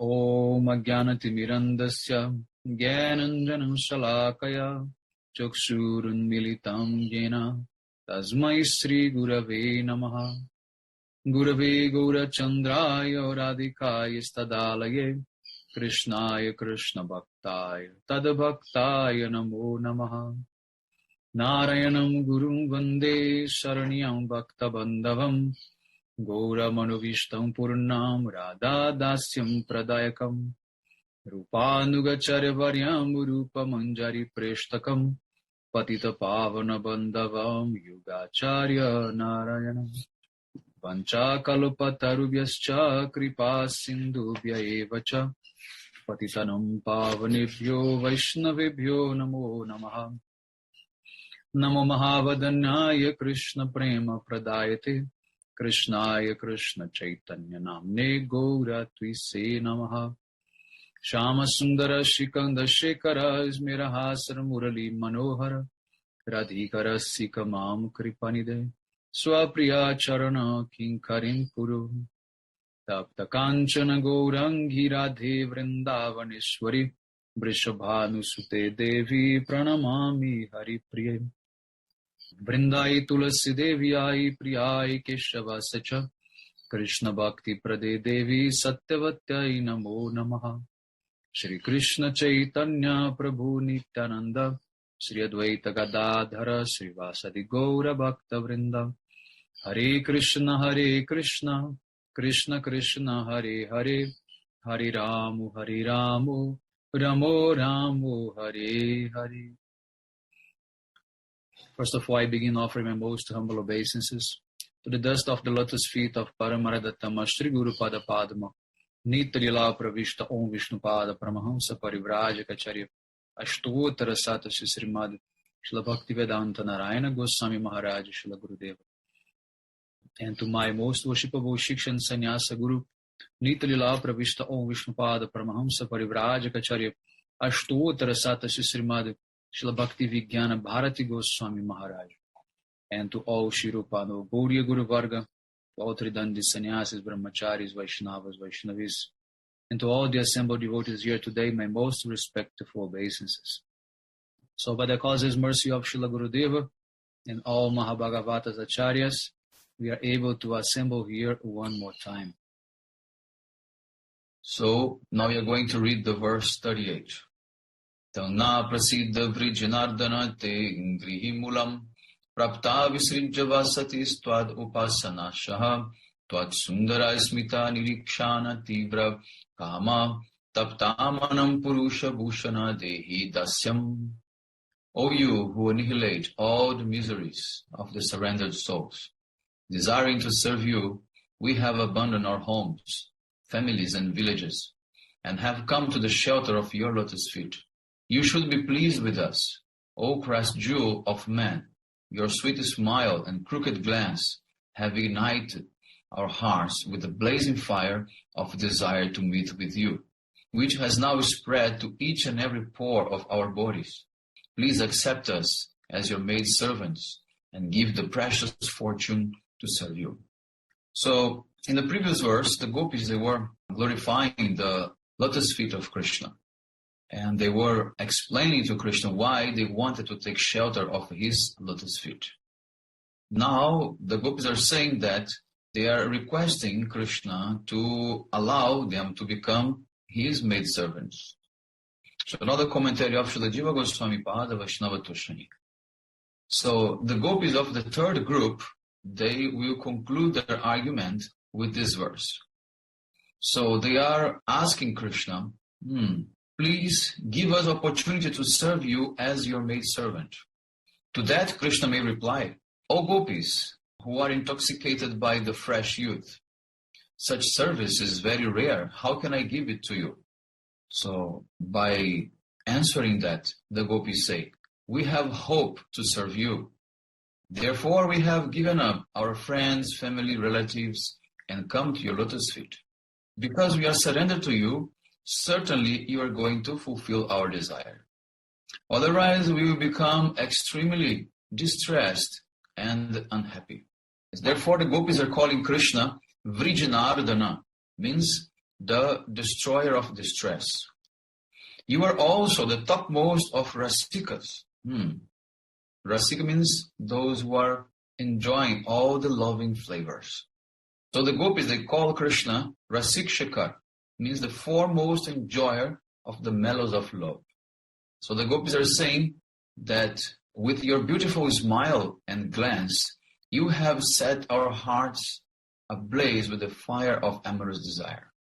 Om Ajnanatimirandasya Jnananjanam Shalakaya Chakshurunmilitam Jena Tasmai Shri Gurave Namaha. Gurave Gaurachandraya Radhikaya Stadalaye Krishnaya Krishna Bhaktaya Tadbhaktaya Namo Namaha. Narayanam Gurum Vande Saranyam Bhakta Bandhavam Gaura Manuvishtam Purnam Radha Dasyam Pradayakam Rupanugacharya Varyam Rupa Manjari Preshtakam Patita Pavana Bandhavam Yugacharya Narayanam Vancha Kalpatarubhyascha Kripa Sindhubhya Evacha Patitanam Pavanebhyo Vaishnavebhyo Namo Namaha. Namo Mahavadanyaya Krishna Prema Pradayate Krishnaya Krishna Chaitanya Namne Gaura Twise Namaha. Shama Sundara Shikanda Shekara Ismirahasar Murali Manohara Radhikara Sikamam Kripanide Swapriya Charana Kinkarim Puru Tapta Kanchana Gaurangi Radhe Vrindavaneshwari Vrishabhanusute Devi Pranamami Hari Priya Vrindai Tulasi Devi Ai Priyai Keshava Sacha Krishna Bhakti Prade Devi Satyavatyai Namo Namaha. Shri Krishna Chaitanya Prabhu Nityananda Shri Advaita Gadadhara Shri Vasadi Gaura Bhakta Vrinda. Hare Krishna Krishna Krishna Hare Hare Hare Ramu Ramo Ramo Hare Hare. First of all, I begin offering my most humble obeisances to the dust of the lotus feet of Paramaradattama Shri Guru Pada Padma Nitya Lila Pravishta Om Vishnu Pada Paramahamsa Parivrajaka Ashtotara Satasi Srimad Srila Bhaktivedanta Narayana Goswami Maharaj Srila Gurudeva. And to my most worshipable Shikshan Sannyasa Guru Nitya Lila Pravishta Om Vishnu Pada Paramahamsa Parivrajaka Ashtotara Satasi Srimad Srila Bhakti Vijnana Bharati Goswami Maharaj. And to all Shirupano Gauriya Guru Varga, to all Tridandi Sannyasis, Brahmacharis, Vaishnavas, Vaishnavis, and to all the assembled devotees here today, my most respectful obeisances. So by the causeless mercy of Srila Gurudeva and all Mahabhagavatas Acharyas, we are able to assemble here one more time. So now we are going to read the verse 38. Tana prasiddha vrijjanardana te ingrihimulam prapta visrijja vasati stvad upasana shaha tvad sundara smita nirikshana tibra kama taptamanam purusha bhushana dehi dasyam. O you who annihilate all the miseries of the surrendered souls, desiring to serve you, we have abandoned our homes, families and villages, and have come to the shelter of your lotus feet. You should be pleased with us, O Christ jewel of man. Your sweet smile and crooked glance have ignited our hearts with the blazing fire of desire to meet with you, which has now spread to each and every pore of our bodies. Please accept us as your maid servants and give the precious fortune to serve you. So, in the previous verse, the gopis, they were glorifying the lotus feet of Krishna. And they were explaining to Krishna why they wanted to take shelter of his lotus feet. Now, the gopis are saying that they are requesting Krishna to allow them to become his maidservants. So another commentary of Srila Jiva Goswami Pada Vaishnava Toshani. So the gopis of the third group, they will conclude their argument with this verse. So they are asking Krishna, please give us opportunity to serve you as your maidservant. To that, Krishna may reply, O gopis, who are intoxicated by the fresh youth, such service is very rare. How can I give it to you? So, by answering that, the gopis say, we have hope to serve you. Therefore, we have given up our friends, family, relatives, and come to your lotus feet. Because we are surrendered to you, certainly you are going to fulfill our desire. Otherwise, we will become extremely distressed and unhappy. Therefore, the gopis are calling Krishna Vrijjanardana, means the destroyer of distress. You are also the topmost of Rasikas. Rasika means those who are enjoying all the loving flavors. So the gopis, they call Krishna Rasik Shekhar, means the foremost enjoyer of the mellows of love. So the gopis are saying that with your beautiful smile and glance, you have set our hearts ablaze with the fire of amorous desire.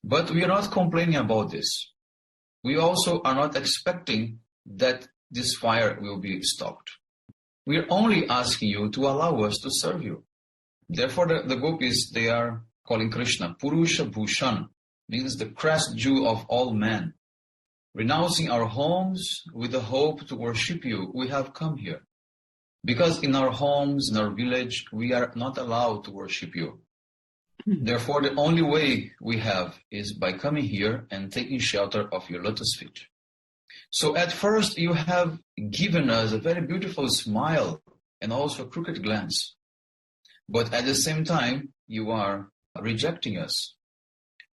But we are not complaining about this. We also are not expecting that this fire will be stopped. We are only asking you to allow us to serve you. Therefore, the gopis, they are calling Krishna Purusha Bhushan, means the crest jewel of all men. Renouncing our homes with the hope to worship you, we have come here. Because in our homes, in our village, we are not allowed to worship you. Therefore, the only way we have is by coming here and taking shelter of your lotus feet. So at first, you have given us a very beautiful smile and also a crooked glance. But at the same time, you are rejecting us.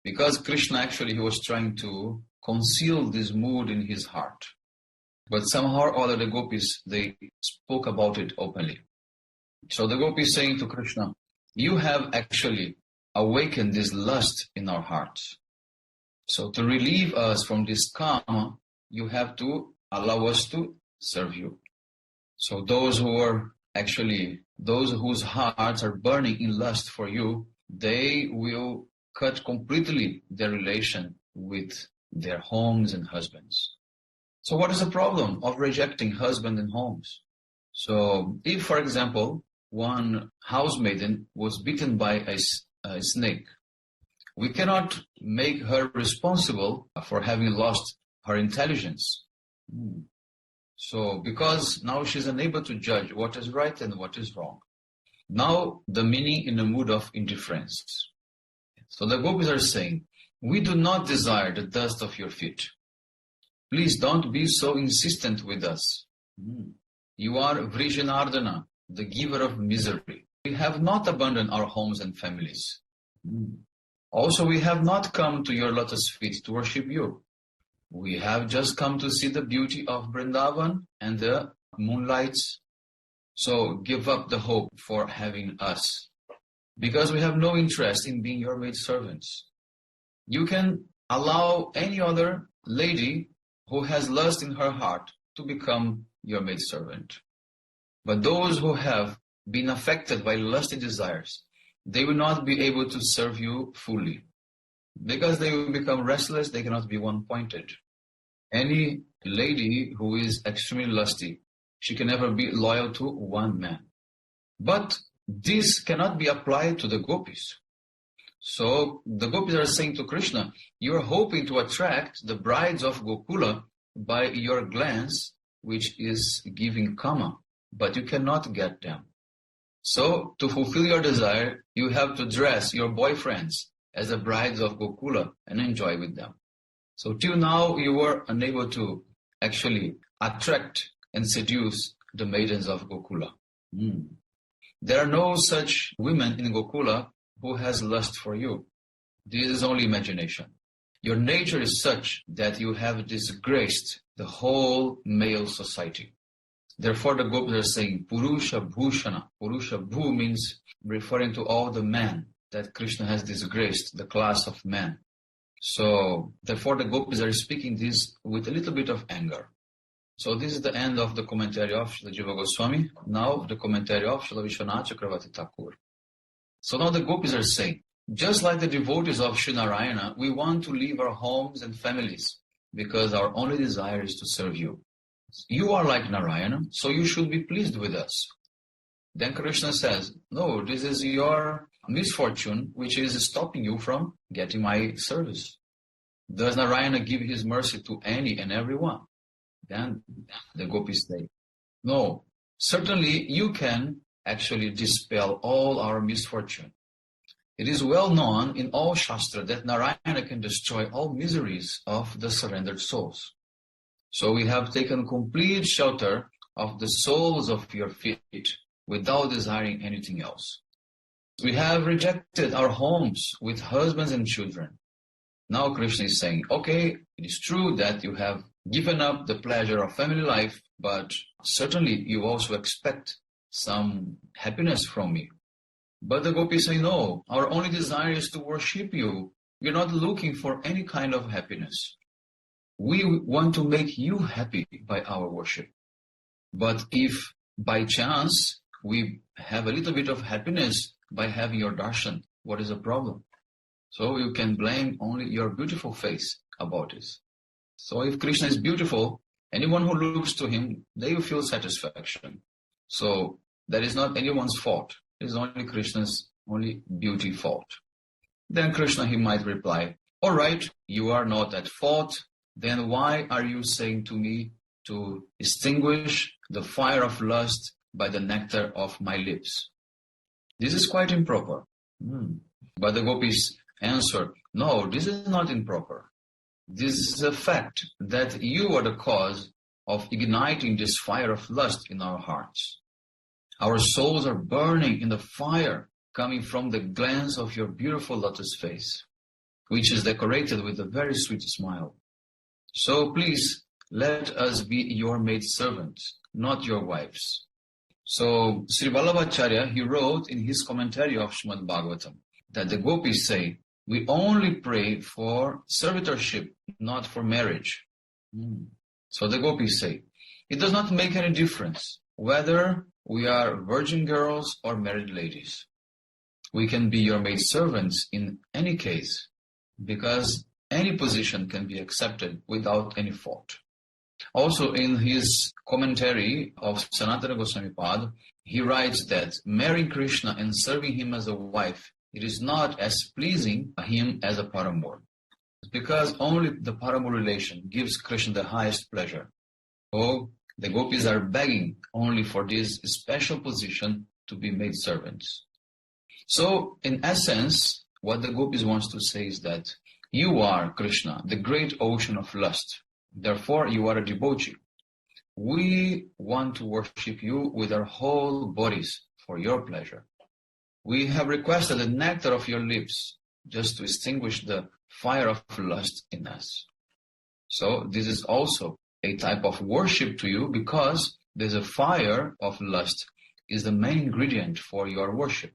Because Krishna actually, he was trying to conceal this mood in his heart. But somehow or other, the gopis, they spoke about it openly. So the gopis saying to Krishna, you have actually awakened this lust in our hearts. So to relieve us from this karma, you have to allow us to serve you. So those whose hearts are burning in lust for you, they will cut completely their relation with their homes and husbands. So what is the problem of rejecting husband and homes? So if, for example, one housemaiden was bitten by a snake, we cannot make her responsible for having lost her intelligence. So because now she's unable to judge what is right and what is wrong. Now the meaning in a mood of indifference. So the gopis are saying, we do not desire the dust of your feet. Please don't be so insistent with us. You are Vrijanardana, the giver of misery. We have not abandoned our homes and families. Also, we have not come to your lotus feet to worship you. We have just come to see the beauty of Vrindavan and the moonlights. So give up the hope for having us, because we have no interest in being your maidservants. You can allow any other lady who has lust in her heart to become your maidservant. But those who have been affected by lusty desires, they will not be able to serve you fully. Because they will become restless, they cannot be one-pointed. Any lady who is extremely lusty, she can never be loyal to one man. But this cannot be applied to the gopis. So the gopis are saying to Krishna, you are hoping to attract the brides of Gokula by your glance, which is giving kama, but you cannot get them. So to fulfill your desire, you have to dress your boyfriends as the brides of Gokula and enjoy with them. So till now, you were unable to actually attract and seduce the maidens of Gokula. There are no such women in Gokula who has lust for you. This is only imagination. Your nature is such that you have disgraced the whole male society. Therefore, the gopis are saying, Purusha Bhushana. Purusha Bhu means referring to all the men that Krishna has disgraced, the class of men. So, therefore, the gopis are speaking this with a little bit of anger. So, this is the end of the commentary of Srila Jiva Goswami. Now, the commentary of Srila Vishwanath Chakravarti Thakur. So now the gopis are saying, just like the devotees of Sri Narayana, we want to leave our homes and families because our only desire is to serve you. You are like Narayana, so you should be pleased with us. Then Krishna says, no, this is your misfortune which is stopping you from getting my service. Does Narayana give his mercy to any and everyone? Then the gopis say, no, certainly you can actually dispel all our misfortune. It is well known in all Shastra that Narayana can destroy all miseries of the surrendered souls. So we have taken complete shelter of the soles of your feet without desiring anything else. We have rejected our homes with husbands and children. Now Krishna is saying, okay, it is true that you have given up the pleasure of family life, but certainly you also expect some happiness from me. But the gopis say, no, our only desire is to worship you. We're not looking for any kind of happiness. We want to make you happy by our worship. But if by chance we have a little bit of happiness by having your darshan, what is the problem? So you can blame only your beautiful face about it. So if Krishna is beautiful, anyone who looks to him, they will feel satisfaction. So that is not anyone's fault. It is only Krishna's only beauty fault. Then Krishna, he might reply, all right, you are not at fault. Then why are you saying to me to extinguish the fire of lust by the nectar of my lips? This is quite improper. But the gopis answer, no, this is not improper. This is a fact that you are the cause of igniting this fire of lust in our hearts. Our souls are burning in the fire coming from the glance of your beautiful lotus face, which is decorated with a very sweet smile. So please, let us be your maidservants, not your wives. So Sri Vallabhacharya, he wrote in his commentary of Srimad Bhagavatam that the gopis say, we only pray for servitorship, not for marriage. So the gopis say, it does not make any difference whether we are virgin girls or married ladies. We can be your maidservants in any case, because any position can be accepted without any fault. Also in his commentary of Sanatana Goswami Pad, he writes that marrying Krishna and serving him as a wife, it is not as pleasing him as a paramour. Because only the paramour relation gives Krishna the highest pleasure. So the gopis are begging only for this special position to be made servants. So in essence, what the gopis wants to say is that you are Krishna, the great ocean of lust. Therefore, you are a devotee. We want to worship you with our whole bodies for your pleasure. We have requested the nectar of your lips just to extinguish the fire of lust in us. So this is also a type of worship to you because there's a fire of lust is the main ingredient for your worship.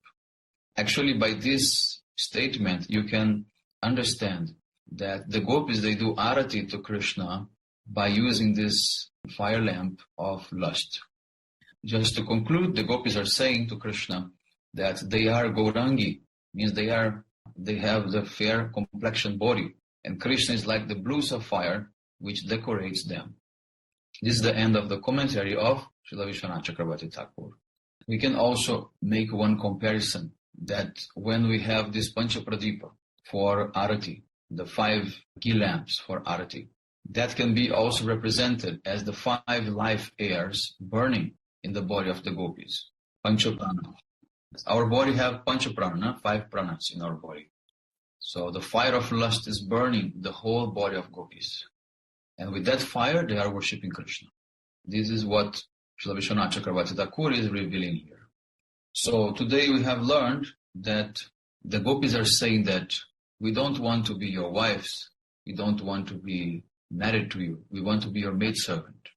Actually, by this statement, you can understand that the gopis, they do arati to Krishna by using this fire lamp of lust. Just to conclude, the gopis are saying to Krishna that they are Gaurangi, means they have the fair complexion body, and Krishna is like the blue sapphire which decorates them. This is the end of the commentary of Srila Vishwanath Chakravarti Thakur. We can also make one comparison that when we have this Panchapradipa for Arati, the 5 ghee lamps for Arati, that can be also represented as the 5 life airs burning in the body of the gopis. Panchaprana. Our body have Panchaprana, 5 pranas in our body. So the fire of lust is burning the whole body of gopis. And with that fire, they are worshipping Krishna. This is what Srila Vishwanath Chakravarti Thakur is revealing here. So today we have learned that the gopis are saying that we don't want to be your wives. We don't want to be married to you. We want to be your maidservant.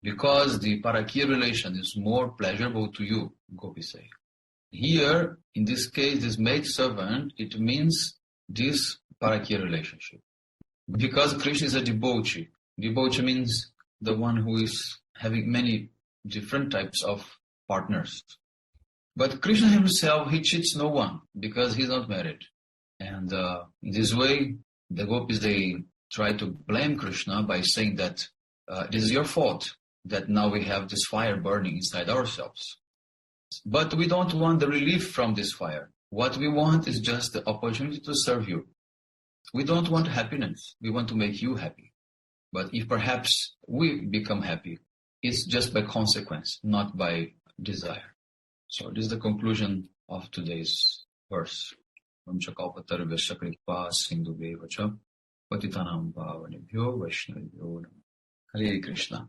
Because the parakya relation is more pleasurable to you, gopis say. Here, in this case, this maidservant, it means this parakya relationship. Because Krishna is a devotee. Devotee means the one who is having many different types of partners. But Krishna himself, he cheats no one because he's not married. And in this way, the gopis, they try to blame Krishna by saying that this is your fault, that now we have this fire burning inside ourselves. But we don't want the relief from this fire. What we want is just the opportunity to serve you. We don't want happiness. We want to make you happy. But if perhaps we become happy, it's just by consequence, not by desire. So this is the conclusion of today's verse. Vanchakalpatarvasya kripa sindhubheva cha patitanam pavanebhyo vaishnavibhyo namaha. Hare Krishna.